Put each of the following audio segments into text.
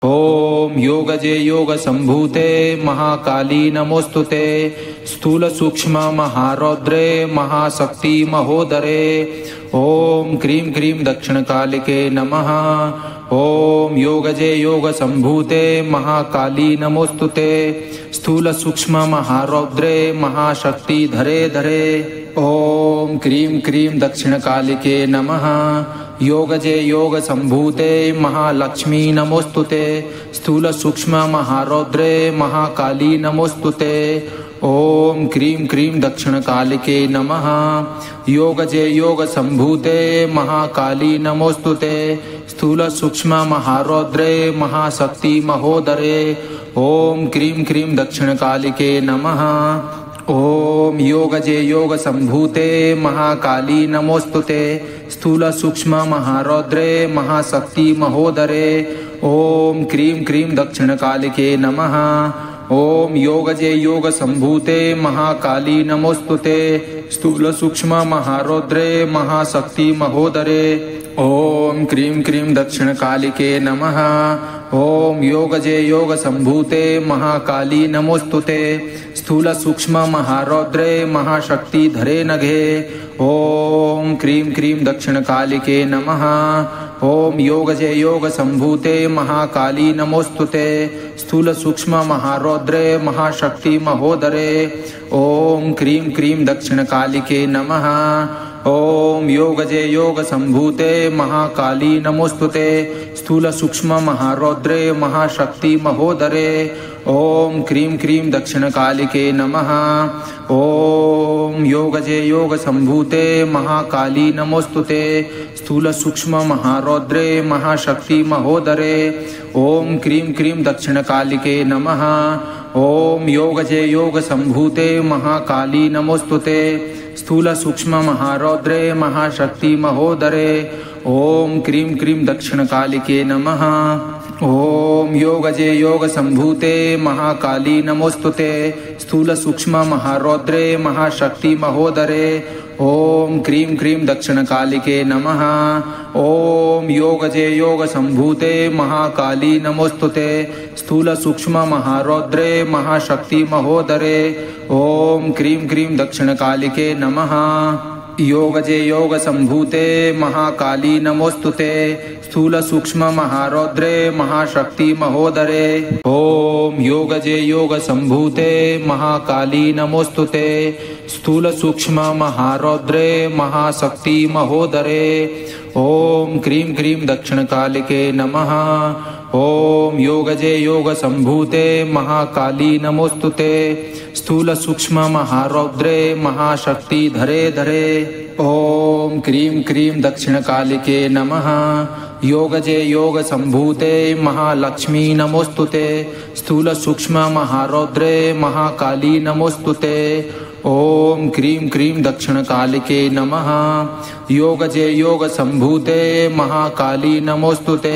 ओम योगजे योग संभूते महाकाली नमोस्तुते। स्थूल सूक्ष्म महारौद्रे महाशक्ति महोदरे। ओम क्रीं क्रीं दक्षिण कालिके नमः। ओम योगजे योग संभूते महाकाली नमोस्तुते। स्थूल सूक्ष्म महारौद्रे महाशक्ति धरे धरे। ओम क्रीं क्रीं दक्षिण कालिके नमः। योगजे योग संभूते महालक्ष्मी नमोस्तुते। स्थूल सूक्ष्म महारौद्रे महाकाली नमोस्तुते। ओम क्रीं क्रीं दक्षिण कालिके नमः। योगजे योग संभूते महाकाली नमोस्तुते। स्थूल सूक्ष्म महारौद्रे महाशक्ति महोदरे। ओम क्रीं क्रीं दक्षिण कालिके नमः। ओम योगजे योग संभूते महाकाली नमोस्तुते। स्थूल सूक्ष्म महारौद्रे महाशक्ति महोदरे। ओम क्रीं क्रीं दक्षिण कालिके नमः। ओम योगजे योग संभूते महाकाली नमोस्तुते। स्थूल सूक्ष्म महारौद्रे महाशक्ति महोदरे। ओम क्रीं क्रीं दक्षिण कालिके नमः। ओम योगजे योग संभूते महाकाली नमोस्तुते। स्थूल सूक्ष्म महारौद्रे महाशक्ति धरे नघे। ओम क्रीं क्रीं दक्षिण कालिके नमः। ओम योगजे योग संभूते महाकाली नमोस्तुते। स्थूल सूक्ष्म महारौद्रे महाशक्ति महोदरे। ओम क्रीं क्रीं दक्षिण कालिके नमः। ओम योगजे योग संभूते महाकाली नमोस्तुते। स्थूल सूक्ष्म महारौद्रे महाशक्ति महोदरे। ओम क्रीं क्रीं दक्षिण कालिके नमः। ओम योगजे योग संभूते महाकाली नमोस्तुते। स्थूल सूक्ष्म महारौद्रे महाशक्ति महोदरे। ओम क्रीं क्रीं दक्षिण कालिके नमः। ओम योगजे योग संभूते महाकाली नमोस्तुते। स्थूल सूक्ष्म महारौद्रे महाशक्ति महोदरे। ओम क्रीं क्रीं दक्षिण कालिके नमः। ओम योगजे योग संभूते महाकाली नमोस्तुते। स्थूल सूक्ष्म महारौद्रे महाशक्ति महोदरे। ओम क्रीं क्रीं दक्षिण कालिके नमः। ओम योगजे योग संभूते महाकाली नमोस्तुते। स्थूल सूक्ष्म महारौद्रे महाशक्ति महोदरे। ओम क्रीं क्रीं दक्षिण कालिके नमः। योगजे योग संभूते महाकाली नमोस्तुते। स्थूल सूक्ष्म महारौद्रे महाशक्ति महोदरे। ओम योगजे योग संभूते महाकाली नमोस्तुते। स्थूल सूक्ष्म महारौद्रे महाशक्ति महोदरे। ओम क्रीं क्रीं दक्षिण कालिके नमः। ओम योगजे योग संभूते महाकाली नमोस्तुते। स्थूल सूक्ष्म महारौद्रे महाशक्ति धरे धरे। ओम क्रीं क्रीं दक्षिण कालिके नमः। योगजे योग संभूते महालक्ष्मी नमोस्तुते। स्थूल सूक्ष्म महारौद्रे महाकाली नमोस्तुते। ओम क्रीं क्रीं दक्षिण कालिके नमः। योगजे योग संभूते महाकाली नमोस्तुते।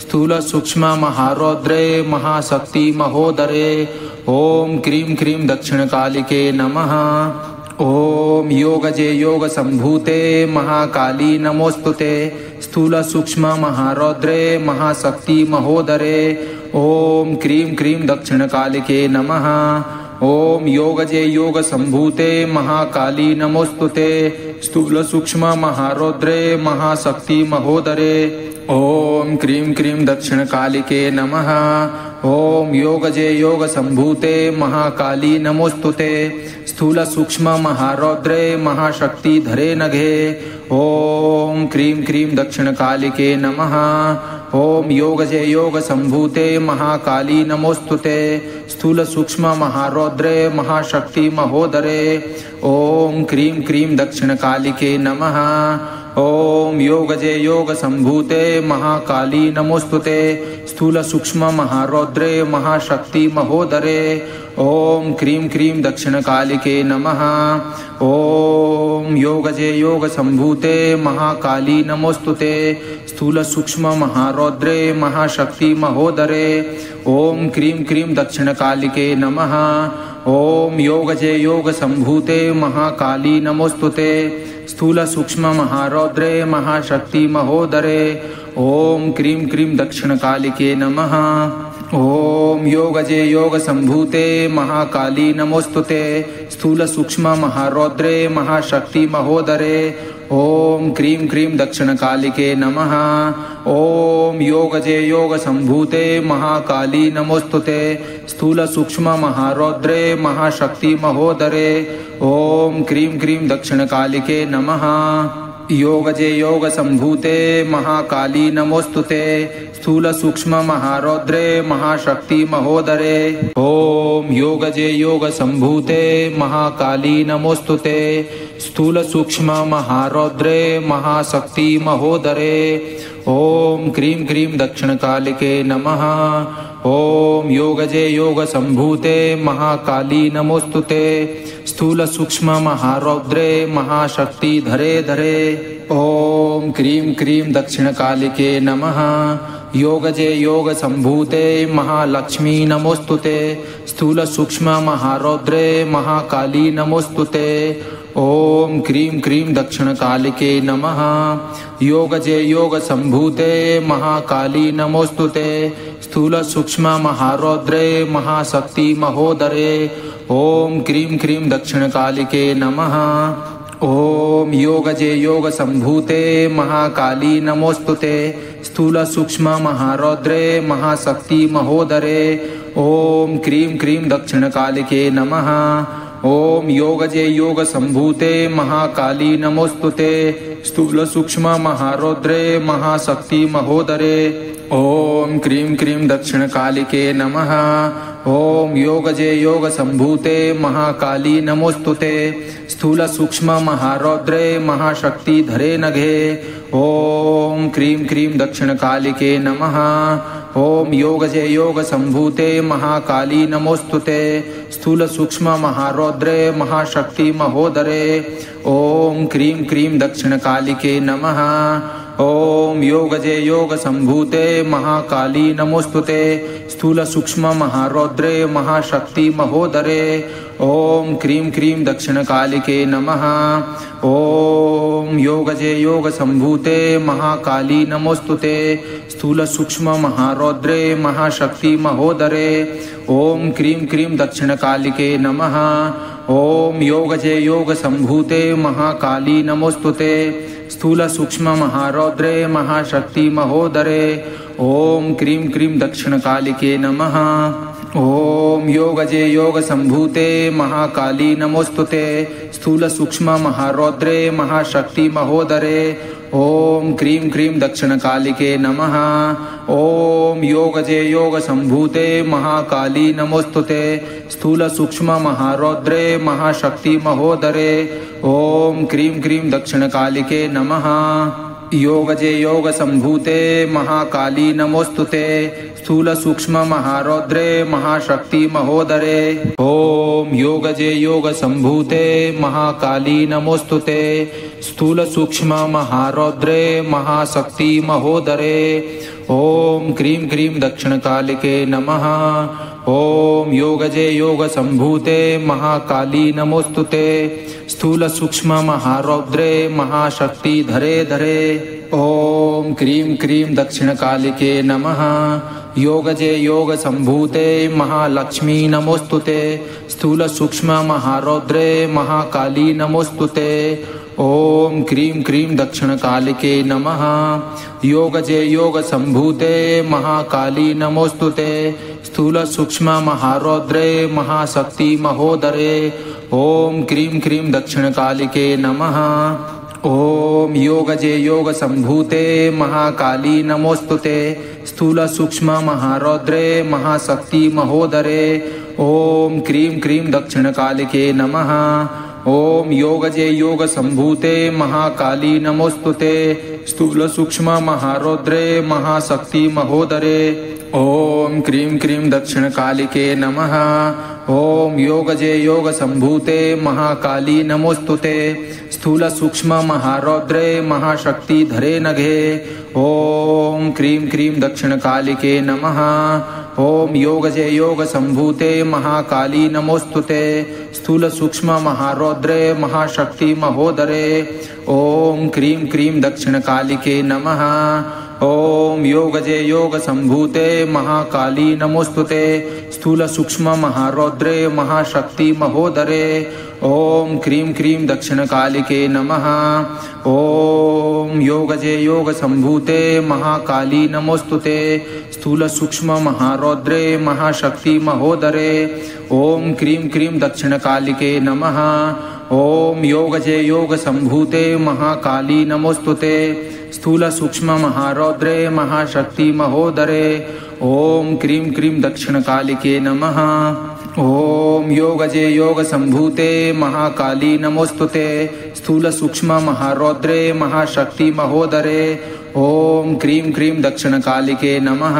स्थूल सूक्ष्म महारौद्रे महाशक्ति महोदरे। ओम क्रीं क्रीं दक्षिण कालिके नमः। ओम योगजे योग संभूते महाकाली नमोस्तुते। स्थूल सूक्ष्म महारौद्रे महाशक्ति महोदरे। ओम क्रीं क्रीं दक्षिण कालिके नमः। ओम योगजे योग संभूते महाकाली नमोस्तुते। स्थूल सूक्ष्म महारौद्रे महाशक्ति महोदरे। ओम क्रीं क्रीं दक्षिण कालिके नमः। ओम योगजे योग संभूते महाकाली नमोस्तुते। स्थूल सूक्ष्म महारौद्रे महाशक्ति धरे नघे। ओम क्रीं क्रीं दक्षिण कालिके नमः। ओम योगजे योग संभूते महाकाली नमोस्तुते। स्थूल सूक्ष्म महारौद्रे महाशक्ति महोदरे। ओम क्रीं क्रीं दक्षिण कालिके नमः। ओम योगजे योग संभूते महाकाली नमोस्तुते। स्थूल सूक्ष्म महारौद्रे महाशक्ति महोदरे। ओम क्रीं क्रीं दक्षिण कालिके नमः। ओम योगजे योग संभूते महाकाली नमोस्तुते। स्थूल सूक्ष्म महारौद्रे महाशक्ति महोदरे। ओम क्रीं क्रीं दक्षिण कालिके नमः। ओम योगजे योग संभूते महाकाली नमोस्तुते। स्थूल सूक्ष्म महारौद्रे महाशक्ति महोदरे। ओम क्रीं क्रीं दक्षिणकालिके नमः। ओम योगजे योग संभूते महाकाली नमोस्तुते स्थूल सूक्ष्म महारौद्रे महाशक्ति महोदरे। ओम क्रीं क्रीं दक्षिणकालिके नमः। ओम योगजे योग संभूते महाकाली नमोस्तुते स्थूल सूक्ष्म महारौद्रे महाशक्ति महोदरे। ओम क्रीं क्रीं दक्षिणकालिके नमः। योगजे योग संभूते महाकाली नमोस्तुते स्थूल सूक्ष्म महारौद्रे महाशक्ति महोदरे। ओम योगजे योग संभूते महाकाली नमोस्तुते स्थूल सूक्ष्म महारौद्रे महाशक्ति महोदरे। ओम क्रीं क्रीं दक्षिणकालिके नमः। ओम योगजे योग संभूते महाकाली नमोस्तुते स्थूल सूक्ष्म महारौद्रे महाशक्ति धरे धरे। ओम क्रीं क्रीं दक्षिणकालिके नमः। योगजे योग संभूते महालक्ष्मी नमोस्तुते स्थूल सूक्ष्म महारौद्रे महाकाली नमोस्तुते। ओम क्रीं क्रीं दक्षिणकालिके नमः। योगजे योग संभूते महाकाली नमोस्तुते स्थूल सूक्ष्म महारौद्रे महाशक्ति महोदरे। ओम क्रीं क्रीं दक्षिणकालिके नमः। ओम योगजे योग संभूते महाकाली नमोस्तुते स्थूल सूक्ष्म महारौद्रे महाशक्ति महोदरे। ओम क्रीं क्रीं दक्षिणकालिके नमः। ओम योगजे योग संभूते महाकाली नमोस्तुते स्थूल सूक्ष्म महारौद्रे महाशक्ति महोदरे। ओम क्रीं क्रीं दक्षिणकालिके नमः। ओम योगजे योग संभूते महाकाली नमोस्तुते स्थूल सूक्ष्म महारौद्रे महाशक्ति धरे नघे। ओम क्रीं क्रीं दक्षिणकालिके नमः। ओम योगजे योग संभूते महाकाली नमोस्तुते स्थूल सूक्ष्म महारौद्रे महाशक्ति महोदरे। ओम क्रीं क्रीं दक्षिणकालिके नमः। ओम योगजे योग संभूते महाकाली नमोस्तुते स्थूल सूक्ष्म महारौद्रे महाशक्ति महोदरे। ओम क्रीं क्रीं दक्षिणकालिके नमः। ओम योगजे योग संभूते महाकाली नमोस्तुते स्थूल सूक्ष्म महारौद्रे महाशक्ति महोदरे। ओम क्रीं क्रीं दक्षिणकालिके नमः। ओम योगजे योग संभूते महाकाली नमोस्तुते स्थूल सूक्ष्म महारौद्रे महाशक्ति महोदरे। ओम क्रीं क्रीं दक्षिणकालिके नमः। ओम योगजे योग संभूते महाकाली नमोस्तुते स्थूल सूक्ष्म महारौद्रे महाशक्ति महोदरे। ओम क्रीं क्रीं दक्षिणकालिके नमः। ओम योगजे योग संभूते महाकाली नमोस्तुते स्थूल सूक्ष्म महारौद्रे महाशक्ति महोदरे। ओम क्रीं क्रीं दक्षिणकालिके नमः। योगजे योग संभूते महाकाली नमोस्तुते स्थूल सूक्ष्म महारौद्रे महाशक्ति महोदरे। ओम योगजे योग संभूते महाकाली नमोस्तुते स्थूल सूक्ष्म महारौद्रे महाशक्ति महोदरे। ओम क्रीं क्रीं दक्षिणकालिके नमः। ओम योगजे योग संभूते महाकाली नमोस्तुते स्थूल सूक्ष्म महारौद्रे महाशक्ति धरे धरे। ओम क्रीं क्रीं दक्षिणकालिके नमः। योगजे योग संभूते महालक्ष्मी नमोस्तुते स्थूल सूक्ष्म महारौद्रे महाकाली नमोस्तुते। ओम क्रीं क्रीं दक्षिणकालिके नमः। योगजे योग संभूते महाकाली नमोस्तुते स्थूल सूक्ष्म महारौद्रे महाशक्ति महोदरे। ओम क्रीं क्रीं दक्षिणकालिके नमः। ओम योगजे योग संभूते महाकाली नमोस्तुते स्थूल सूक्ष्म महारौद्रे महाशक्ति महोदरे। ओम क्रीं क्रीं दक्षिणकालिके नमः। ओम योगजे योग संभूते महाकाली नमोस्तुते स्थूल सूक्ष्म महारौद्रे महाशक्ति महोदरे। ओम ॐ क्रीं क्रीं दक्षिणकालिके नमः। ॐ योगजे योगसम्भूते महाकाली नमोस्तुते। स्थूलसूक्ष्ममहारौद्रे महाशक्तिधरे नघे। ॐ क्रीं क्रीं दक्षिणकालिके नमः। ॐ योगजे योगसम्भूते महाकाली नमोस्तुते। स्थूलसूक्ष्ममहारौद्रे महाशक्तिमहोदरे। ॐ क्रीं क्रीं दक्षिणकालिके नमः। ॐ योगजे योगसम्भूते महाकाली नमोस्तुते। स्थूलसूक्ष्ममहारौद्रे महाशक्तिमहोदरे। ॐ क्रीं क्रीं दक्षिणकालिके नमः। ॐ योगजे योगसम्भूते महाकाली नमोस्तुते। स्थूलसूक्ष्ममहारौद्रे महाशक्तिमहोदरे। ॐ क्रीं क्रीं दक्षिणकालिके नमः। ॐ योगजे योगसम्भूते महाकाली नमोस्तुते। स्थूलसूक्ष्ममहारौद्रे महाशक्तिमहोदरे। ॐ क्रीं क्रीं दक्षिणकालिके नमः। ॐ योगजे योगसम्भूते महाकाली नमोस्तुते। स्थूलसूक्ष्ममहारौद्रे महाशक्तिमहोदरे। ॐ क्रीं क्रीं दक्षिणकालिके नमः।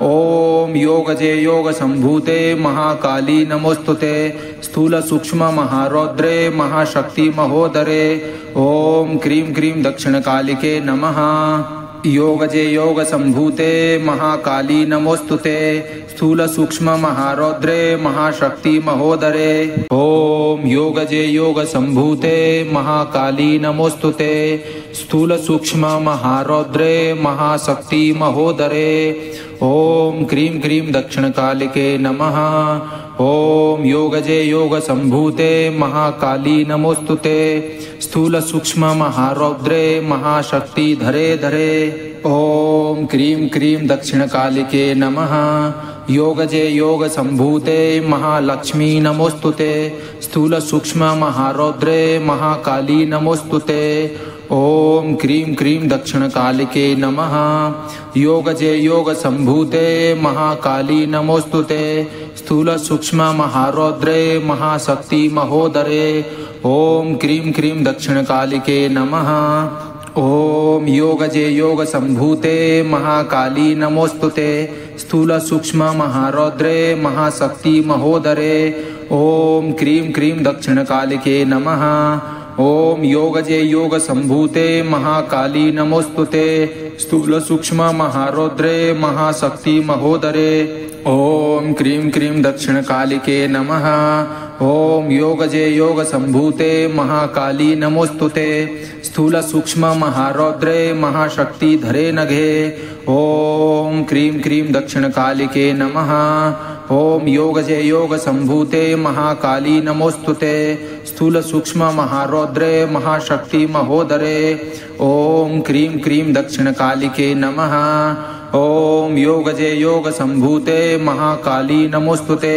ॐ योगजे योगसम्भूते महाकाली नमोस्तुते। स्थूलसूक्ष्ममहारौद्रे महाशक्तिमहोदरे। ॐ क्रीं क्रीं दक्षिणकालिके नमः। योगजे योगसम्भूते महाकाली नमोस्तुते। स्थूलसूक्ष्ममहारौद्रे महाशक्तिमहोदरे। ॐ योगजे योगसम्भूते महाकाली नमोस्तुते। स्थूलसूक्ष्ममहारौद्रे महाशक्तिमहोदरे। ॐ क्रीं क्रीं दक्षिणकालिके नमः। ॐ योगजे योगसम्भूते महाकाली नमोस्तुते। स्थूलसूक्ष्ममहारौद्रे महाशक्तिधरे धरे। ॐ क्रीं क्रीं दक्षिणकालिके नमः। योगजे योगसम्भूते महालक्ष्मी नमोस्तुते। स्थूलसूक्ष्ममहारौद्रे महाकाली नमोस्तुते। ॐ क्रीं क्रीं दक्षिणकालिके नमः। योगजे योगसम्भूते महाकाली नमोस्तुते। स्थूलसूक्ष्ममहारौद्रे महाशक्तिमहोदरे। ॐ क्रीं क्रीं दक्षिणकालिके नमः। ॐ योगजे योगसम्भूते महाकाली नमोस्तुते। स्थूलसूक्ष्ममहारौद्रे महाशक्तिमहोदरे। ॐ क्रीं क्रीं दक्षिणकालिके नमः। ॐ योगजे योगसम्भूते महाकाली नमोस्तुते। स्थूलसूक्ष्ममहारौद्रे महाशक्तिमहोदरे। ॐ क्रीं क्रीं दक्षिणकालिके नमः। ॐ योगजे योगसम्भूते महाकाली नमोस्तुते। स्थूलसूक्ष्ममहारौद्रे महाशक्तिधरे नघे। ॐ क्रीं क्रीं दक्षिणकालिके नमः। ॐ योगजे योगसम्भूते महाकाली नमोस्तुते। स्थूलसूक्ष्ममहारौद्रे महाशक्तिमहोदरे। ॐ क्रीं क्रीं दक्षिणकालिके नमः। ॐ योगजे योगसम्भूते महाकाली नमोस्तुते।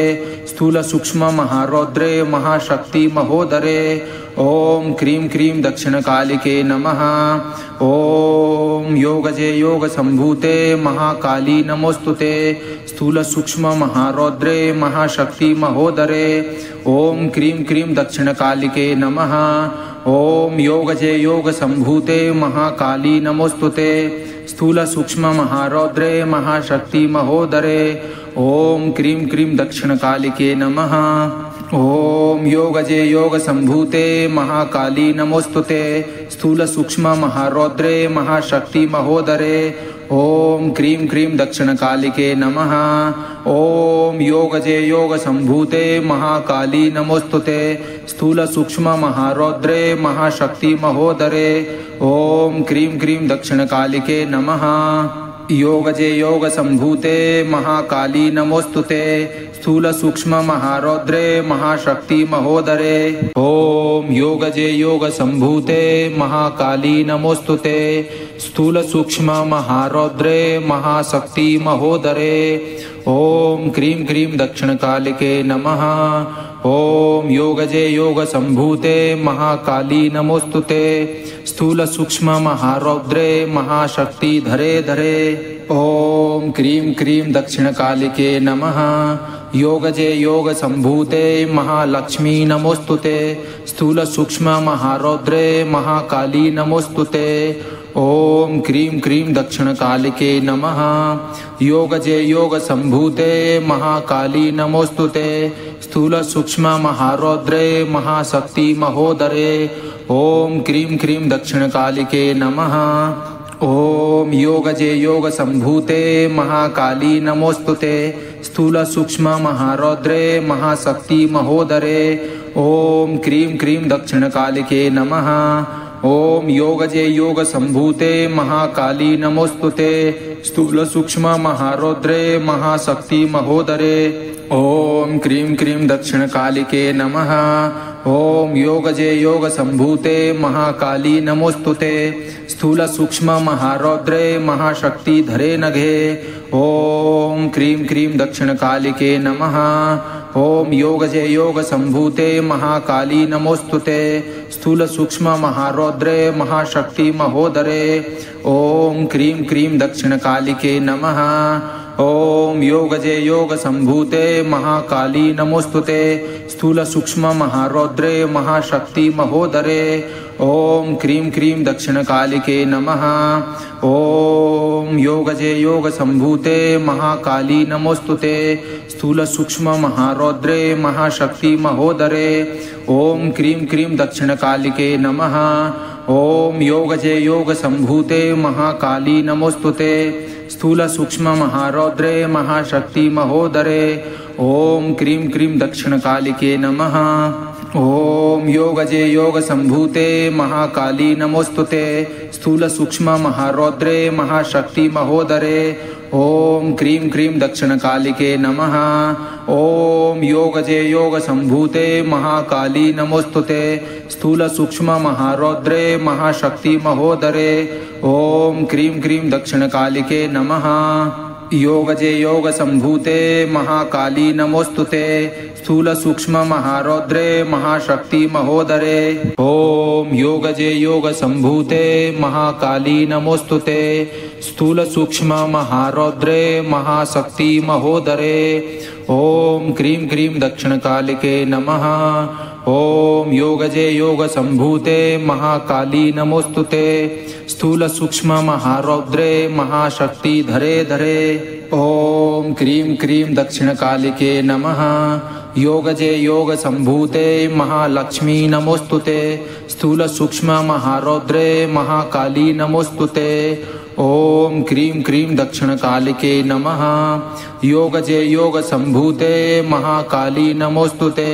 स्थूलसूक्ष्ममहारौद्रे महाशक्तिमहोदरे। ॐ क्रीं क्रीं दक्षिणकालिके नमः। ॐ योगजे योगसम्भूते महाकाली नमोस्तुते। स्थूलसूक्ष्ममहारौद्रे महाशक्तिमहोदरे। ॐ क्रीं क्रीं दक्षिणकालिके नमः। ॐ योगजे योगसम्भूते महाकाली नमोस्तुते। स्थूलसूक्ष्ममहारौद्रे महाशक्तिमहोदरे। ॐ क्रीं क्रीं दक्षिणकालिके नमः। ॐ योगजे योगसम्भूते महाकाली नमोस्तुते। स्थूलसूक्ष्ममहारौद्रे महाशक्तिमहोदरे। ॐ क्रीं क्रीं दक्षिणकालिके नमः। ॐ योगजे योगसम्भूते महाकाली नमोस्तुते। स्थूलसूक्ष्ममहारौद्रे महाशक्तिमहोदरे। ॐ क्रीं क्रीं दक्षिणकालिके नमः। योगजे योगसम्भूते महाकाली नमोस्तुते। स्थूलसूक्ष्ममहारौद्रे महाशक्तिमहोदरे। ॐ योगजे योगसम्भूते महाकाली नमोस्तुते। स्थूलसूक्ष्ममहारौद्रे महाशक्तिमहोदरे। ॐ क्रीं क्रीं दक्षिणकालिके नमः। ॐ योगजे योगसम्भूते महाकाली नमोस्तुते। स्थूलसूक्ष्ममहारौद्रे महाशक्तिधरे धरे। ॐ क्रीं क्रीं दक्षिणकालिके नमः। योगजे योगसम्भूते महालक्ष्मी नमोस्तुते। स्थूलसूक्ष्ममहारौद्रे महाकाली नमोस्तुते। ओम क्रीं क्रीं दक्षिणकालिके नमः। योगजे योग संभूते महाकाली नमोस्तुते। स्थूल सूक्ष्म महारौद्रे महाशक्ति महोदरे। ओम क्रीं क्रीं दक्षिणकालिके नमः। ओम योगजे योग संभूते महाकाली नमोस्तुते। स्थूल सूक्ष्म महारौद्रे महाशक्ति महोदरे। ओम क्रीं क्रीं दक्षिणकालिके नमः। ओम योगजे योग संभूते महाकाली नमोस्तुते। स्थूल सूक्ष्म महारौद्रे महाशक्ति महोदरे। ओम क्रीं क्रीं दक्षिणकालिके नमः। ओम योगजे योग संभूते महाकाली नमोस्तुते। स्थूल सूक्ष्म महारौद्रे महाशक्ति धरे नघे। ओम क्रीं क्रीं दक्षिणकालिके नमः। ओम योगजे योग संभूते महाकाली नमोस्तुते। स्थूल सूक्ष्म महारौद्रे महाशक्ति महोदरे। ओम क्रीं क्रीं दक्षिणकालिके नमः। ओम योगजे योग संभूते महाकाली नमोस्तुते। स्थूल सूक्ष्म महारौद्रे महाशक्ति महोदरे। ओम क्रीं क्रीं दक्षिणकालिके नमः। ओम योगजे योग संभूते महाकाली नमोस्तुते। स्थूल सूक्ष्म महारौद्रे महाशक्ति महोदरे। ओम क्रीं क्रीं दक्षिणकालिके नमः। ओम योगजे योग संभूते महाकाली नमोस्तुते। स्थूल सूक्ष्म महारौद्रे महाशक्ति महोदरे। ओम क्रीं क्रीं दक्षिणकालिके नमः। ओम योगजे योग संभूते महाकाली नमोस्तुते। स्थूल सूक्ष्म महारौद्रे महाशक्ति महोदरे। ओम क्रीं क्रीं दक्षिणकालिके नमः। ओम योगजे योग संभूते महाकाली नमोस्तुते। स्थूल सूक्ष्म महारौद्रे महाशक्ति महोदरे। ओम क्रीं क्रीं दक्षिणकालिके नमः। योगजे योग संभूते महाकाली नमोस्तुते। स्थूल सूक्ष्म महारौद्रे महाशक्ति महोदरे। ओम योगजे योग संभूते महाकाली नमोस्तुते। स्थूल सूक्ष्म महारौद्रे महाशक्ति महोदरे। ओम क्रीं क्रीं दक्षिणकालिके नमः। ओम योगजे योग संभूते महाकाली नमोस्तुते। स्थूल सूक्ष्म महारौद्रे महाशक्ति धरे धरे। ओम क्रीं क्रीं दक्षिणकालिके नमः। योगजे योग संभूते महालक्ष्मी नमोस्तुते। स्थूल सूक्ष्म महारौद्रे महाकाली नमोस्तुते। ओम क्रीं क्रीं दक्षिणकालिके नमः। योगजे योग संभूते महाकाली नमोस्तुते।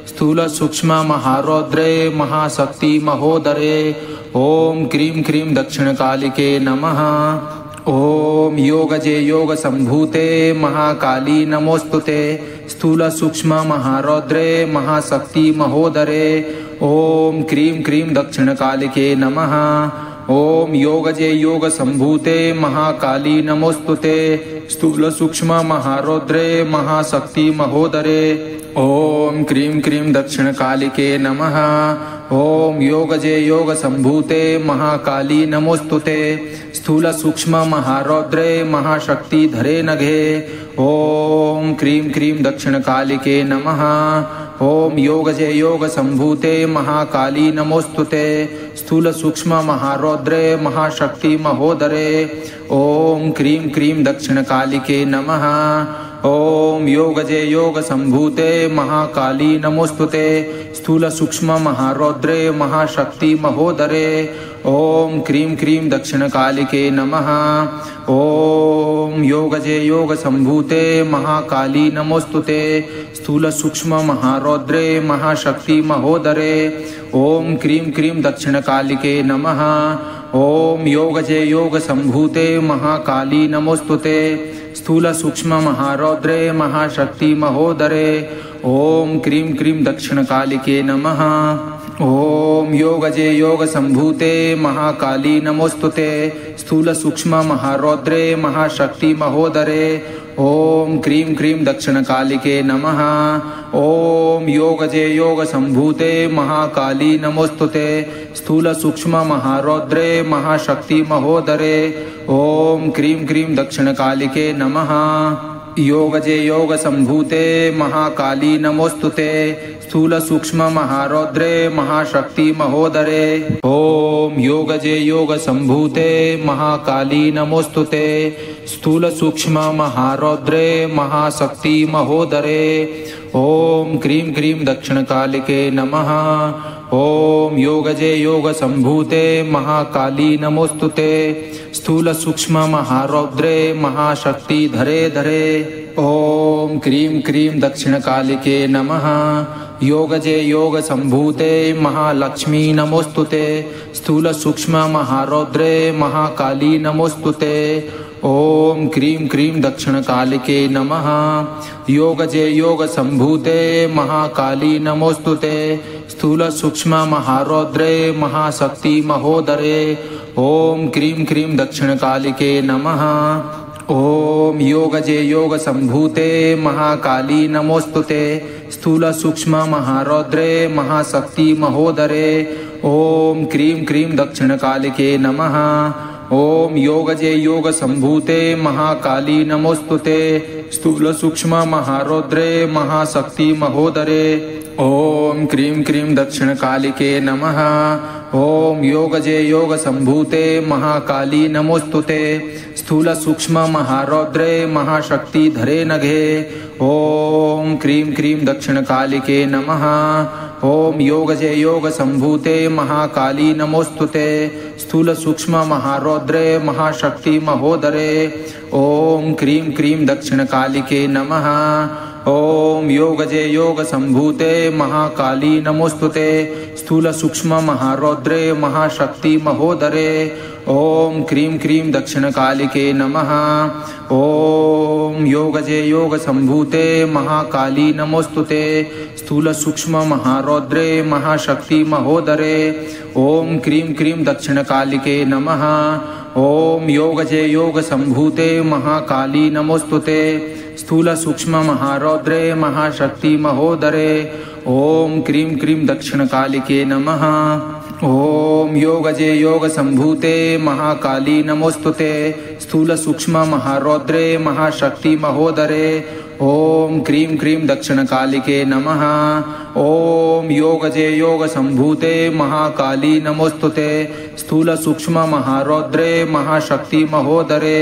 स्थूल सूक्ष्म महारौद्रे महाशक्ति महोदरे। ओम क्रीं क्रीं दक्षिणकालिके नमः। ओम योगजे योग संभूते महाकाली नमोस्तुते। स्थूल सूक्ष्म महारौद्रे महाशक्ति महोदरे। ओम क्रीं क्रीं दक्षिणकालिके नमः। ओम योगजे योग संभूते महाकाली नमोस्तुते। स्थूल सूक्ष्म महारौद्रे महाशक्ति महोदरे। ओम क्रीं क्रीं दक्षिणकालिके नमः। ओम योगजे योग संभूते महाकाली नमोस्तुते। स्थूल सूक्ष्म महारौद्रे महाशक्ति धरे नघे। ओम क्रीं क्रीं दक्षिणकालिके नमः। ओम योगजे योग संभूते महाकाली नमोस्तुते। स्थूल सूक्ष्म महारौद्रे महाशक्ति महोदरे। ओम क्रीं क्रीं दक्षिणकालिके नमः। ओम योगजे योग संभूते महाकाली नमोस्तुते। स्थूल सूक्ष्म महारौद्रे महाशक्ति महोदरे। ओम क्रीं क्रीं दक्षिणकालिके नमः। ओम योगजे योग संभूते महाकाली नमोस्तुते। स्थूल सूक्ष्म महारौद्रे महाशक्ति महोदरे। ओम क्रीं क्रीं दक्षिणकालिके नमः। ओम योगजे योग संभूते महाकाली नमोस्तुते। स्थूल सूक्ष्म महारौद्रे महाशक्ति महोदरे। ओम क्रीं क्रीं दक्षिणकालिके नमः। ओम योगजे योग संभूते महाकाली नमोस्तुते। स्थूल सूक्ष्म महारौद्रे महाशक्ति महोदरे। ओम क्रीं क्रीं दक्षिणकालिके नमः। ओम योगजे योग संभूते महाकाली नमोस्तुते। स्थूल सूक्ष्म महारौद्रे महाशक्ति महोदरे। ओम क्रीं क्रीं दक्षिणकालिके नमः। योगजे योग संभूते महाकाली नमोस्तुते स्थूल सूक्ष्म महारौद्रे महाशक्ति महोदरे। ओम योगजे योग संभूते महाकाली नमोस्तुते स्थूल सूक्ष्म महारौद्रे महाशक्ति महोदरे। ओम क्रीं क्रीं दक्षिण कालिके नमः। ओम योगजे योग संभूते महाकाली नमोस्तुते स्थूल सूक्ष्म महारौद्रे महाशक्ति धरे धरे। ओम क्रीं क्रीं दक्षिण कालिके नमः। योगजे योग संभूते महालक्ष्मी नमोस्तुते स्थूल सूक्ष्म महारौद्रे महाकाली नमोस्तुते। ओम क्रीं क्रीं दक्षिण कालिके नमः। योगजे योग संभूते महाकाली नमोस्तुते स्थूल सूक्ष्म महारौद्रे महाशक्ति महोदरे। ओम क्रीं क्रीं दक्षिण कालिके नमः। ओम योगजे योग संभूते महाकाली नमोस्तुते स्थूल सूक्ष्म महारौद्रे महाशक्ति महोदरे। ओम क्रीं क्रीं दक्षिण कालिके नमः। ओम योगजे योग संभूते महाकाली नमोस्तुते स्थूल सूक्ष्म महारौद्रे महाशक्ति महोदरे। ओम क्रीं क्रीं दक्षिण कालिके नमः। ओम योगजे योग संभूते महाकाली नमोस्तुते स्थूल सूक्ष्म महारौद्रे महाशक्ति धरे नघे। ओम क्रीं क्रीं दक्षिण कालिके नमः। ओम योगजे योग संभूते महाकाली नमोस्तुते स्थूल सूक्ष्म महारौद्रे महाशक्ति महोदरे। ओम क्रीं क्रीं दक्षिण कालिके नमः। ओम योगजे योग संभूते महाकाली नमोस्तुते स्थूल सूक्ष्म महारौद्रे महाशक्ति महोदरे। ओम क्रीं क्रीं दक्षिण कालिके नमः। ओम योगजे योग संभूते महाकाली नमोस्तुते स्थूल सूक्ष्म महारौद्रे महाशक्ति महोदरे। ओम क्रीं क्रीं दक्षिण कालिके नमः। ओम योगजे योग संभूते महाकाली नमोस्तुते स्थूल सूक्ष्म महारौद्रे महाशक्ति महोदरे। ओम क्रीं क्रीं दक्षिण कालिके नमः। ओम योगजे योग संभूते महाकाली नमोस्तुते स्थूल सूक्ष्म महारौद्रे महाशक्ति महोदरे। ओम क्रीं क्रीं दक्षिण कालिके नमः। ओम योगजे योग संभूते महाकाली नमोस्तुते स्थूल सूक्ष्म महारौद्रे महाशक्ति महोदरे।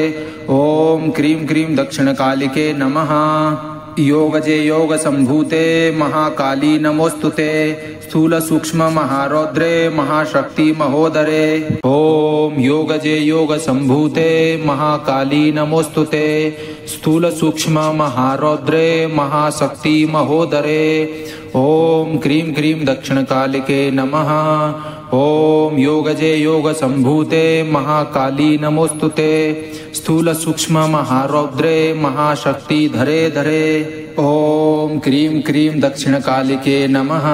ओम क्रीं क्रीं दक्षिण कालिके नमः। योगजे योग संभूते महाकाली नमोस्तुते स्थूल सूक्ष्म महारौद्रे महाशक्ति महोदरे। ओम योगजे योग संभूते महाकाली नमोस्तुते स्थूल सूक्ष्म महारौद्रे महाशक्ति महोदरे। ओम क्रीं क्रीं दक्षिण कालिके नमः। ओम योगजे योग संभूते महाकाली नमोस्तुते स्थूल सूक्ष्म महारौद्रे महाशक्ति धरे धरे। ओम क्रीं क्रीं दक्षिण कालिके नमः।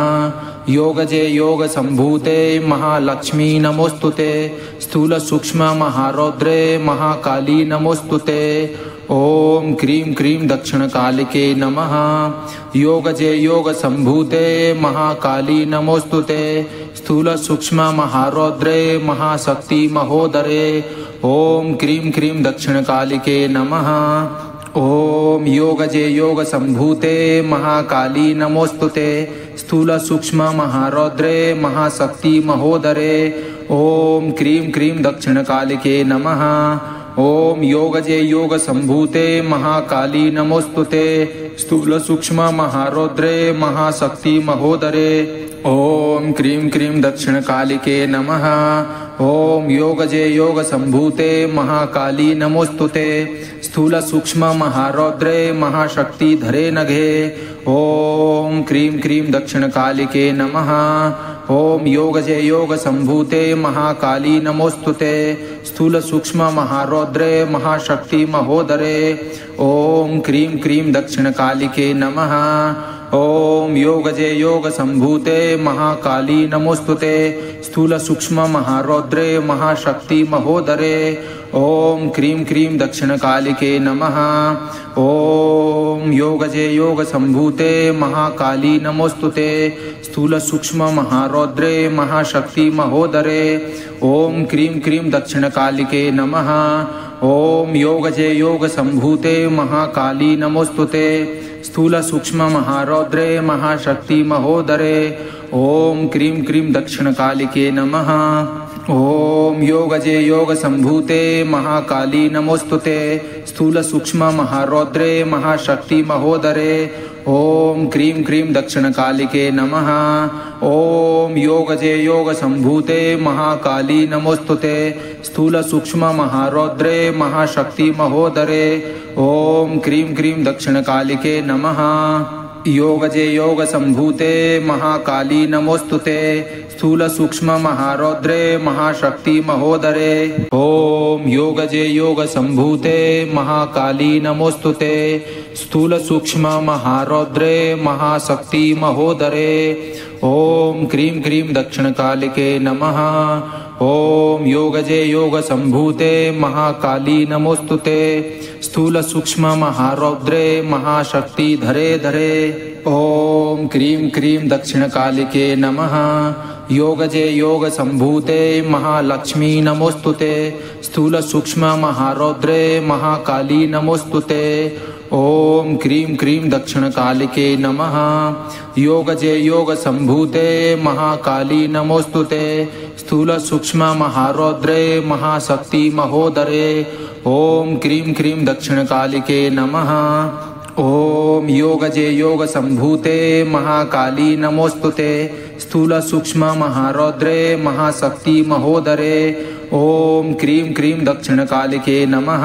योगजे योग संभूते महालक्ष्मी नमोस्तुते स्थूल सूक्ष्म महारौद्रे महाकाली नमोस्तुते। ओम क्रीं क्रीं दक्षिण कालिके नमः। योगजे योग संभूते महाकाली नमोस्तुते स्थूल सूक्ष्म महारौद्रे महाशक्ति महोदरे। ओम क्रीं क्रीं दक्षिण कालिके नमः। ओम योगजे योग संभूते महाकाली नमोस्तुते स्थूल सूक्ष्म महारौद्रे महाशक्ति महोदरे। ओम क्रीं क्रीं दक्षिण कालिके नमः। ओम योगजे योग संभूते महाकाली नमोस्तुते स्थूल सूक्ष्म महारौद्रे महाशक्ति महोदरे। ओम क्रीं क्रीं दक्षिण कालिके नमः। ओम योगजे योग संभूते महाकाली नमोस्तुते स्थूल सूक्ष्म महारौद्रे महाशक्ति धरे नघे। ओम क्रीं क्रीं दक्षिण कालिके नमः। ओम योगजे योग संभूते महाकाली नमोस्तुते स्थूल सूक्ष्म महारौद्रे महाशक्ति महोदरे। ओम क्रीं क्रीं दक्षिण कालिके नमः। ओम योगजे योग संभूते महाकाली नमोस्तुते स्थूल सूक्ष्म महारौद्रे महाशक्ति महोदरे। ओम क्रीं क्रीं दक्षिण कालिके नमः। ओम योगजे योग संभूते महाकाली नमोस्तुते स्थूल सूक्ष्म महारौद्रे महाशक्ति महोदरे। ओम क्रीं क्रीं दक्षिण कालिके नमः। ओम योगजे योग संभूते महाकाली नमोस्तुते स्थूल सूक्ष्म महारौद्रे महाशक्ति महोदरे ओम क्रीं क्रीं दक्षिण कालिके नमः। ओम योगजे योग संभूते महाकाली नमोस्तुते स्थूल सूक्ष्म महारौद्रे महाशक्ति महोदरे ओम क्रीं क्रीं दक्षिण कालिके नमः। ओम योगजे योग संभूते महाकाली नमोस्तुते स्थूल सूक्ष्म महारौद्रे महाशक्ति महोदरे ओम क्रीं क्रीं दक्षिण कालिके नमः। योगजे योग संभूते महाकाली नमोस्तुते स्थूल सूक्ष्म महारौद्रे महाशक्ति महोदरे ओम योगजे योग संभूते महाकाली नमोस्तुते स्थूल सूक्ष्म महारौद्रे महाशक्ति महोदरे ओम क्रीं क्रीं दक्षिण कालिके नमः। ओम योगजे योग संभूते महाकाली नमोस्तुते स्थूल सूक्ष्म महारौद्रे महाशक्ति धरे धरे ओम क्रीं क्रीं दक्षिण कालिके नमः। योगजे योग संभूते महालक्ष्मी नमोस्तुते स्थूल सूक्ष्म महारौद्रे महाकाली नमोस्तुते ओम क्रीं क्रीं दक्षिण कालिके नमः। योगजे योग संभूते महाकाली नमोस्तुते स्थूल सूक्ष्म महारौद्रे महाशक्ति महोदरे ओम क्रीं क्रीं दक्षिण कालिके नमः। ओम योगजे योग संभूते महाकाली नमोस्तुते स्थूल सूक्ष्म महारौद्रे महाशक्ति महोदरे ओम क्रीं क्रीं दक्षिण कालिके नमः।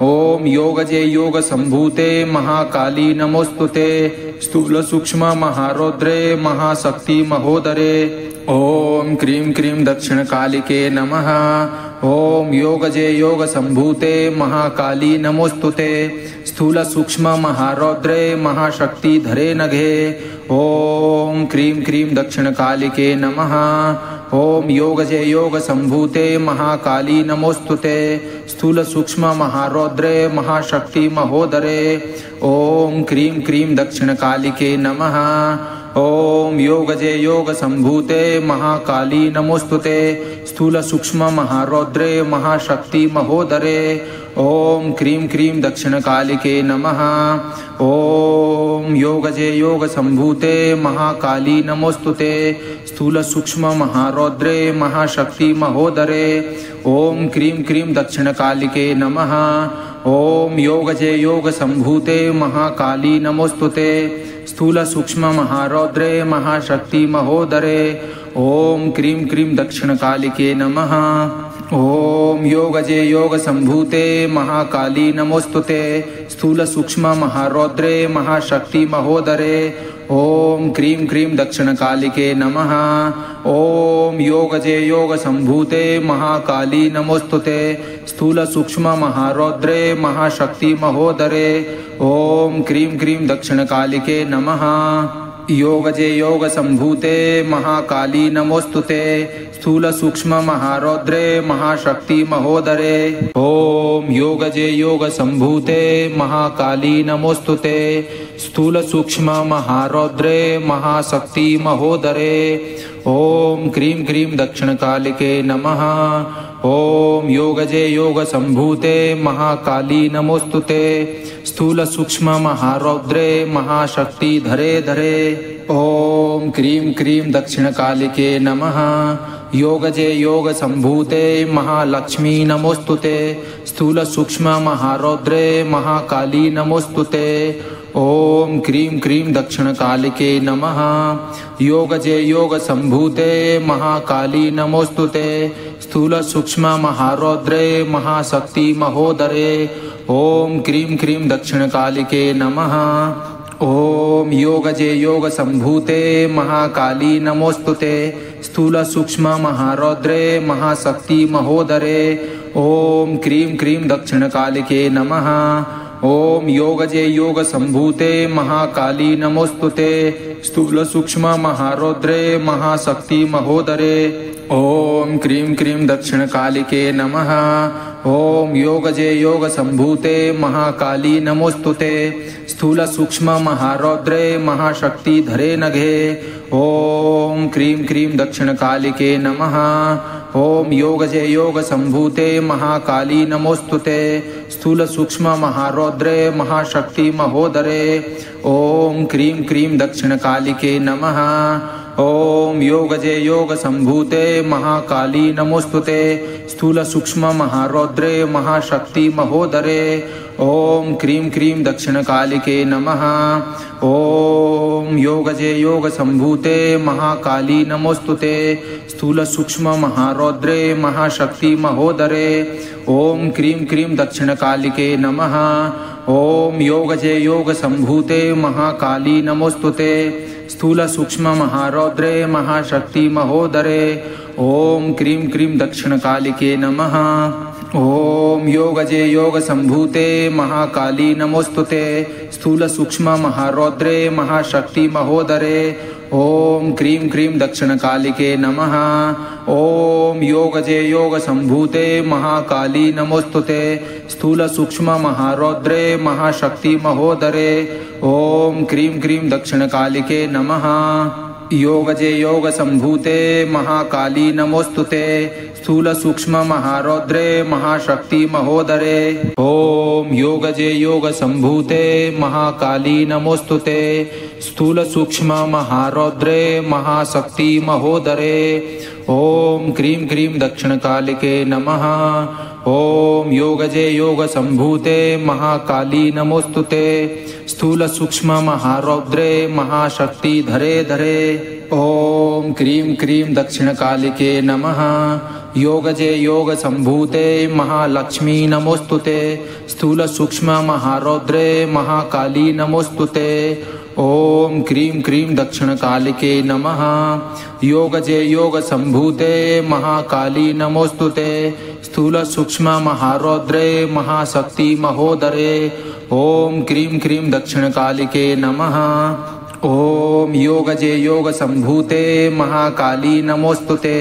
ओम योगजे योग संभूते महाकाली नमोस्तुते स्थूल सूक्ष्म महारौद्रे महाशक्ति महोदरे ओम क्रीं क्रीं दक्षिण कालिके नमः। ओम योगजे योग संभूते महाकाली नमोस्तुते स्थूल सूक्ष्म महारौद्रे महाशक्ति धरे नघे ओम क्रीं क्रीं दक्षिण कालिके नमः। ओम योगजे योग संभूते महाकाली नमोस्तुते स्थूल सूक्ष्म महारौद्रे महाशक्ति महोदरे ओम क्रीं क्रीं दक्षिण कालिके नमः। ओम योगजे योग संभूते महाकाली नमोस्तुते स्थूल सूक्ष्म महारौद्रे महाशक्ति महोदरे ओम क्रीं क्रीं दक्षिण कालिके नमः। ओम योगजे योग संभूते महाकाली नमोस्तुते स्थूल सूक्ष्म महारौद्रे महाशक्ति महोदरे ओम क्रीं क्रीं दक्षिण कालिके नमः। ओम योगजे योग संभूते महाकाली नमोस्तुते स्थूल सूक्ष्म महारौद्रे महाशक्ति महोदरे ओम क्रीं क्रीं दक्षिण कालिके नमः। ओम योगजे योग संभूते महाकाली नमोस्तुते स्थूल सूक्ष्म महारौद्रे महाशक्ति महोदरे ओम क्रीं क्रीं दक्षिण कालिके नमः। ओम योगजे योग संभूते महाकाली नमोस्तुते स्थूल सूक्ष्म महारौद्रे महाशक्ति महोदरे ओम क्रीं क्रीं दक्षिण कालिके नमः। योगजे योग संभूते महाकाली नमोस्तुते स्थूल सूक्ष्म महारौद्रे महाशक्ति महोदरे ओम योगजे योग संभूते महाकाली नमोस्तुते स्थूल सूक्ष्म महारौद्रे महाशक्ति महोदरे ओम क्रीं क्रीं दक्षिण कालिके नमः। ओम योगजे योग संभूते महाकाली नमोस्तुते स्थूल सूक्ष्म महारौद्रे महाशक्ति धरे धरे ओम क्रीं क्रीं दक्षिण कालिके नमः। योगजे योग संभूते महालक्ष्मी नमोस्तुते स्थूल सूक्ष्म महारौद्रे महाकाली नमोस्तुते ओम क्रीं क्रीं दक्षिण कालिके नमः। योगजे योग संभूते महाकाली नमोस्तुते स्थूल सूक्ष्म महारौद्रे महाशक्ति महोदरे ओम क्रीं क्रीं दक्षिण कालिके नमः। ओम योगजे योग संभूते महाकाली नमोस्तुते स्थूल सूक्ष्म महारौद्रे महाशक्ति महोदरे ओम क्रीं क्रीं दक्षिण कालिके नमः। ओम योगजे योग संभूते महाकाली नमोस्तुते स्थूल सूक्ष्म महारौद्रे महाशक्ति महोदरे। ओम क्रीं क्रीं दक्षिण कालिके नमः। ओम योगजे योग संभूते महाकाली नमोस्तुते। स्थूल सूक्ष्म महारौद्रे महाशक्ति धरे नघे। ओम क्रीं क्रीं दक्षिण कालिके नमः। ओम योगजे योग संभूते महाकाली नमोस्तुते। स्थूल सूक्ष्म महारौद्रे महाशक्ति महोदरे। ओम क्रीं क्रीं दक्षिण कालिके नमः। ओम योगजे योग संभूते महाकाली नमोस्तुते। स्थूल सूक्ष्म महारौद्रे महाशक्ति महोदरे। ओम क्रीं क्रीं दक्षिण कालिके नमः। ओम योगजे योग संभूते महाकाली नमोस्तुते। स्थूल सूक्ष्म महारौद्रे महाशक्ति महोदरे। ओम क्रीं क्रीं दक्षिण कालिके नमः। ओम योगजे योग संभूते महाकाली नमोस्तुते। स्थूल सूक्ष्म महारौद्रे महाशक्ति महोदरे। ओम क्रीं क्रीं दक्षिण कालिके नमः। ओम योगजे योग संभूते महाकाली नमोस्तुते। स्थूल सूक्ष्म महारौद्रे महाशक्ति महोदरे। ओम क्रीं क्रीं दक्षिण कालिके नमः। ओम योगजे योग संभूते महाकाली नमोस्तुते। स्थूल सूक्ष्म महारौद्रे महाशक्ति महोदरे। ओम क्रीं क्रीं दक्षिण कालिके नमः। योगजे योग संभूते महाकाली नमोस्तुते। स्थूल सूक्ष्म महारौद्रे महाशक्ति महोदरे। ओम योगजे योग संभूते महाकाली नमोस्तुते। स्थूल सूक्ष्म महारौद्रे महाशक्ति महोदरे। ओम क्रीं क्रीं दक्षिण कालिके नमः। ओम योगजे योग संभूते महाकाली नमोस्तुते। स्थूल सूक्ष्म महारौद्रे महाशक्ति धरे धरे। ओम क्रीं क्रीं दक्षिण कालिके नमः। योगजे योग संभूते महालक्ष्मी नमोस्तुते। स्थूल सूक्ष्म महारौद्रे महाकाली नमोस्तुते। ओम क्रीं क्रीं दक्षिण कालिके नमः। योगजे योग संभूते महाकाली नमोस्तुते। स्थूल सूक्ष्म महारौद्रे महाशक्ति महोदरे। ओम क्रीं क्रीं दक्षिण कालिके नमः। ओम योगजे योग संभूते महाकाली नमोस्तुते।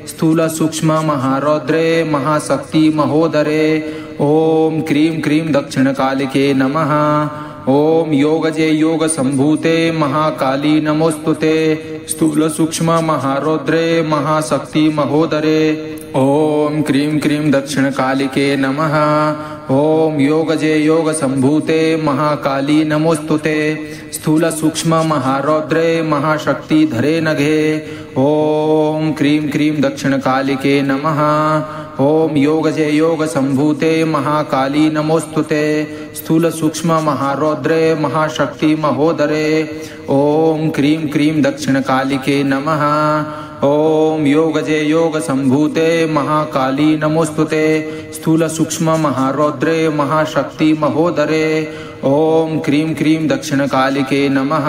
स्थूल सूक्ष्म महारौद्रे महाशक्ति महोदरे। ओम क्रीं क्रीं दक्षिण कालिके नमः। ओम योगजे योग संभूते महाकाली नमोस्तुते। स्थूल सूक्ष्म महारौद्रे महाशक्ति महोदरे। ओम क्रीं क्रीं दक्षिण कालिके नमः। ओम योगजे योग संभूते महाकाली नमोस्तुते। स्थूल सूक्ष्म महारौद्रे महाशक्ति धरे नघे। ओम क्रीं क्रीं दक्षिण कालिके नमः। ओम योगजे योग संभूते महाकाली नमोस्तुते। स्थूल सूक्ष्म महारौद्रे महाशक्ति महोदरे। ओम क्रीं क्रीं दक्षिण कालिके नमः। ओम योगजे योग संभूते महाकाली नमोस्तुते। स्थूल सूक्ष्म महारौद्रे महाशक्ति महोदरे। ओम क्रीं क्रीं दक्षिण कालिके नमः।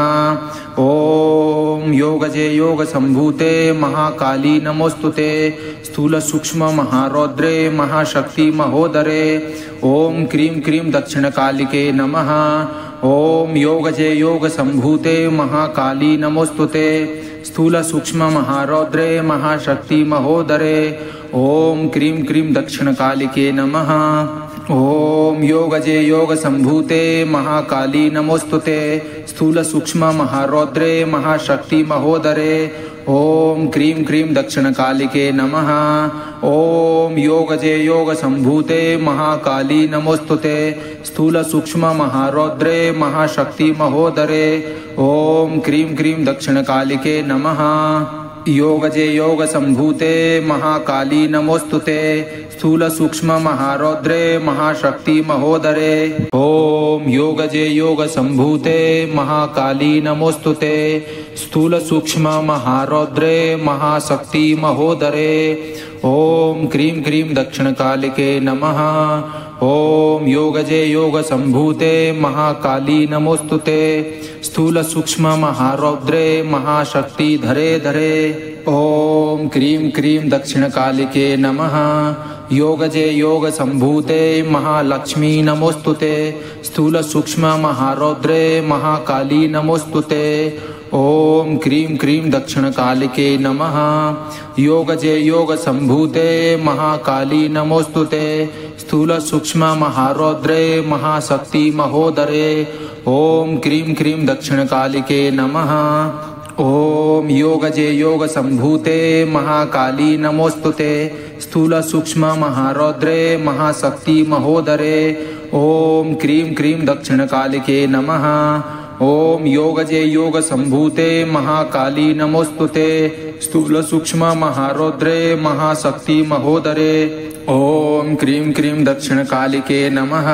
ओम योगजे योग संभूते महाकाली नमोस्तुते। स्थूल सूक्ष्म महारौद्रे महाशक्ति महोदरे। ओम क्रीं क्रीं दक्षिण कालिके नमः। ओम योगजे योग संभूते महाकाली नमोस्तुते। स्थूल सूक्ष्म महारौद्रे महाशक्ति महोदरे। ओम क्रीं क्रीं दक्षिण कालिके नमः। ओम योगजे योग संभूते महाकाली नमोस्तुते। स्थूल सूक्ष्म महारौद्रे महाशक्ति महोदरे। ओम क्रीं क्रीं दक्षिण कालिके नमः। ओम योगजे योग संभूते महाकाली नमोस्तुते। स्थूल सूक्ष्म महारौद्रे महाशक्ति महोदरे। ओम क्रीं क्रीं दक्षिण कालिके नमः। योगजे योग संभूते महाकाली नमोस्तुते। स्थूल सूक्ष्म महारौद्रे महाशक्ति महोदरे। ओम योगजे योग संभूते महाकाली नमोस्तुते। स्थूल सूक्ष्म महारौद्रे महाशक्ति महोदरे। ओम क्रीं क्रीं दक्षिण कालिके नमः। ओम योगजे योग संभूते महाकाली नमोस्तुते। स्थूल सूक्ष्म महारौद्रे महाशक्ति धरे धरे। ओम क्रीं क्रीं दक्षिण कालिके नमः। योगजे योग संभूते महालक्ष्मी नमोस्तुते। स्थूल सूक्ष्म महारौद्रे महाकाली नमोस्तुते। ओम क्रीं क्रीं दक्षिणकालिके नमः। योगजे योग संभूते महाकाली नमोस्तुते। स्थूल सूक्ष्म महारौद्रे महाशक्ति महोदरे। ओम क्रीं क्रीं दक्षिणकालिके नमः। ओम योगजे योग संभूते महाकाली नमोस्तुते। स्थूल सूक्ष्म महारौद्रे महाशक्ति महोदरे। ओम क्रीं क्रीं दक्षिणकालिके नमः। ओम योगजे योग संभूते महाकाली नमोस्तुते। स्थूल सूक्ष्म महारौद्रे महाशक्ति महोदरे। ओम क्रीं क्रीं दक्षिणकालिके नमः।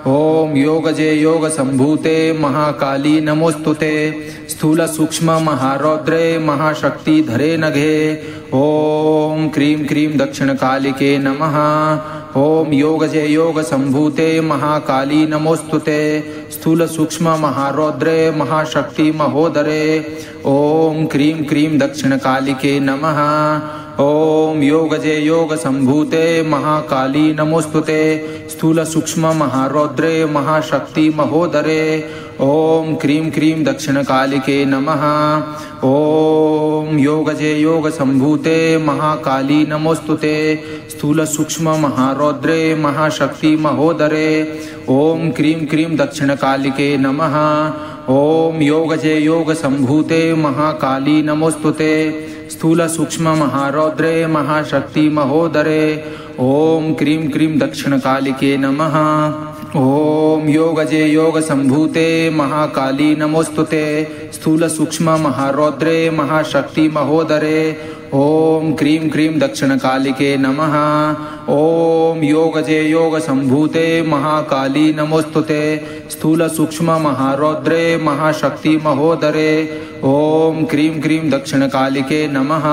ओम योगजे योग संभूते महाकाली नमोस्तुते। स्थूल सूक्ष्म महारौद्रे महाशक्ति धरे नघे। ओम क्रीं क्रीं दक्षिणकालिके नमः। ओम योगजे योग संभूते महाकाली नमोस्तुते। स्थूल सूक्ष्म महारौद्रे महाशक्ति महोदरे। ओम क्रीं क्रीं दक्षिणकालिके नमः। ओम योगजे योग संभूते महाकाली नमोस्तुते। स्थूल सूक्ष्म महारौद्रे महाशक्ति महोदरे। ओम क्रीं क्रीं दक्षिणकालिके नमः। ओम योगजे योग संभूते महाकाली नमोस्तुते। स्थूल सूक्ष्म महारौद्रे महाशक्ति महोदरे। ओम क्रीं क्रीं दक्षिणकालिके नमः। ओम योगजे योग संभूते महाकाली नमोस्तुते। स्थूल सूक्ष्म महारौद्रे महाशक्ति महोदरे। ओम क्रीं क्रीं दक्षिणकालिके नमः। ओम योगजे योग संभूते महाकाली नमोस्तुते। स्थूल सूक्ष्म महारौद्रे महाशक्ति महोदरे। ओम क्रीं क्रीं दक्षिणकालिके नमः। ओम योगजे योग संभूते महाकाली नमोस्तुते। स्थूल सूक्ष्म महारौद्रे महाशक्ति महोदरे। ओम क्रीं क्रीं दक्षिणकालिके नमः।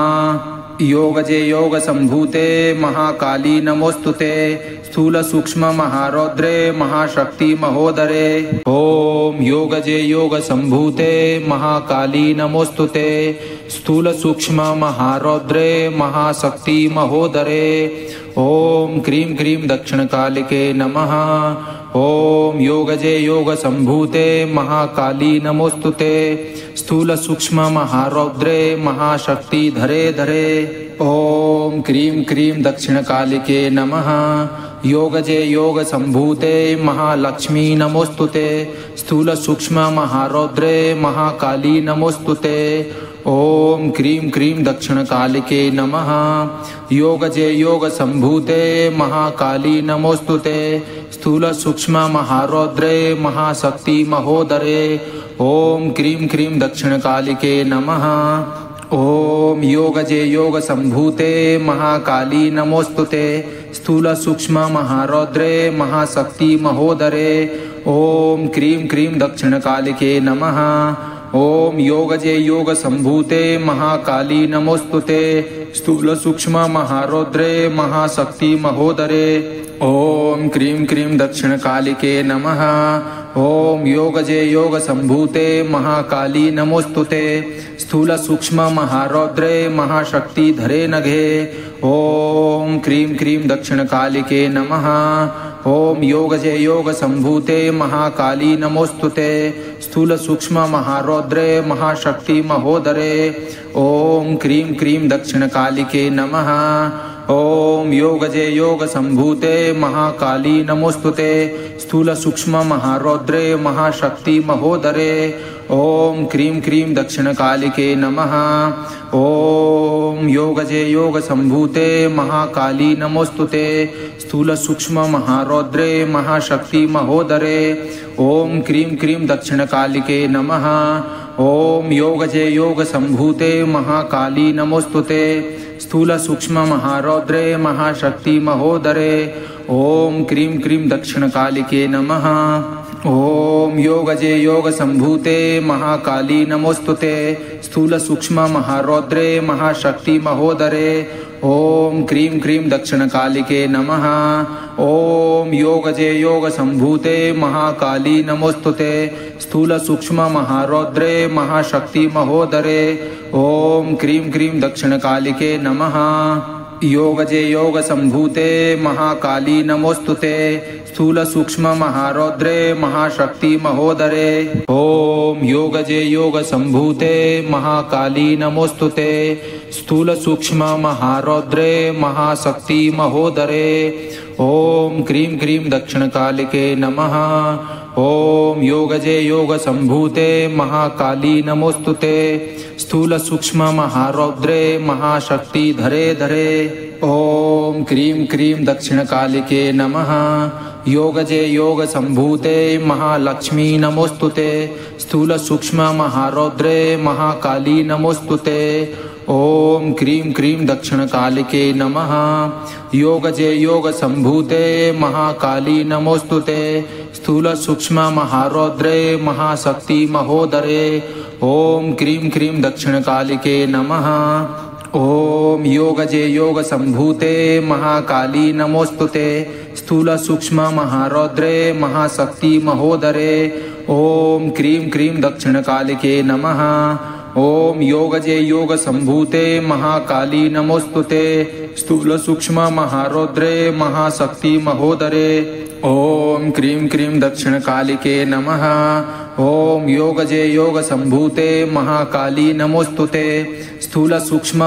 योगजे योग संभूते महाकाली नमोस्तुते। स्थूल सूक्ष्म महारौद्रे महाशक्ति महोदरे। ओम योगजे योग संभूते महाकाली नमोस्तुते। स्थूल सूक्ष्म महारौद्रे महाशक्ति महोदरे। ओम क्रीं क्रीं दक्षिणकालिके नमः। ओम योगजे योग संभूते महाकाली नमोस्तुते। स्थूल सूक्ष्म महारौद्रे महाशक्ति धरे धरे। ओम क्रीं क्रीं दक्षिणकालिके नमः। योगजे योग संभूते महालक्ष्मी नमोस्तुते। स्थूल सूक्ष्म महारौद्रे महाकाली नमोस्तुते। ओम क्रीं क्रीं दक्षिणकालिके नमः। योगजे योग संभूते महाकाली नमोस्तुते। स्थूल सूक्ष्म महारौद्रे महाशक्ति महोदरे। ओम क्रीं क्रीं दक्षिणकालिके नमः। ओम योगजे योग संभूते महाकाली नमोस्तुते। स्थूल सूक्ष्म महारौद्रे महाशक्ति महोदरे। ओम क्रीं क्रीं दक्षिणकालिके नमः। ओम योगजे योग संभूते महाकाली नमोस्तुते। स्थूल सूक्ष्म महारौद्रे महाशक्ति महोदरे। ओम क्रीं क्रीं दक्षिणकालिके नमः। ओम योगजे योग संभूते महाकाली नमोस्तुते। स्थूल सूक्ष्म महारौद्रे महाशक्ति धरे नघे। ओम क्रीं क्रीं दक्षिणकालिके नमः। ओम योगजे योग संभूते महाकाली नमोस्तुते। स्थूल सूक्ष्म महारौद्रे महाशक्ति महोदरे। ओम क्रीं क्रीं दक्षिणकालिके नमः। ओम योगजे योग संभूते महाकाली नमोस्तुते। स्थूल सूक्ष्म महारौद्रे महाशक्ति महोदरे। ओम क्रीं क्रीं दक्षिणकालिके नमः। ओम योगजे योग संभूते महाकाली नमोस्तुते। स्थूल सूक्ष्म महारौद्रे महाशक्ति महोदरे। ओम क्रीं क्रीं दक्षिणकालिके नमः। ओम योगजे योग संभूते महाकाली नमोस्तुते। स्थूल सूक्ष्म महारौद्रे महाशक्ति महोदरे। ओम क्रीं क्रीं दक्षिणकालिके नमः। ओम योगजे योग संभूते महाकाली नमोस्तुते। स्थूल सूक्ष्म महारौद्रे महाशक्ति महोदरे। ओम क्रीं क्रीं दक्षिणकालिके नमः। ओम योगजे योग संभूते महाकाली नमोस्तुते। स्थूल सूक्ष्म महारौद्रे महाशक्ति महोदरे। ओम क्रीं क्रीं दक्षिणकालिके नमः। योगजे योग संभूते महाकाली नमोस्तुते स्थूल सूक्ष्म महारौद्रे महाशक्ति महोदरे। ओम योगजे योग संभूते महाकाली नमोस्तुते स्थूल सूक्ष्म महारौद्रे महाशक्ति महोदरे। ओम क्रीं क्रीं दक्षिण कालिके नमः। ओम योगजे योग संभूते महाकाली नमोस्तुते स्थूल सूक्ष्म महारौद्रे महाशक्ति धरे धरे। ओम क्रीं क्रीं दक्षिण कालिके नमः। योगजे योग संभूते महालक्ष्मी नमोस्तुते स्थूल सूक्ष्म महारौद्रे महाकाली नमोस्तुते। ओम क्रीं क्रीं दक्षिण कालिके नमः। योगजे योग संभूते महाकाली नमोस्तुते स्थूल सूक्ष्म महारौद्रे महाशक्ति महोदरे। ओम क्रीं क्रीं दक्षिण कालिके नमः। ओम योगजे योग संभूते महाकाली नमोस्तुते स्थूल सूक्ष्म महारौद्रे महाशक्ति महोदरे। ओम क्रीं क्रीं दक्षिण कालिके नमः। ओम योगजे योग संभूते महाकाली नमोस्तुते स्थूल सूक्ष्म महारौद्रे महाशक्ति महोदरे। ओम क्रीं क्रीं दक्षिण कालिके नमः। ओम योगजे योग संभूते महाकाली नमोस्तुते स्थूल सूक्ष्म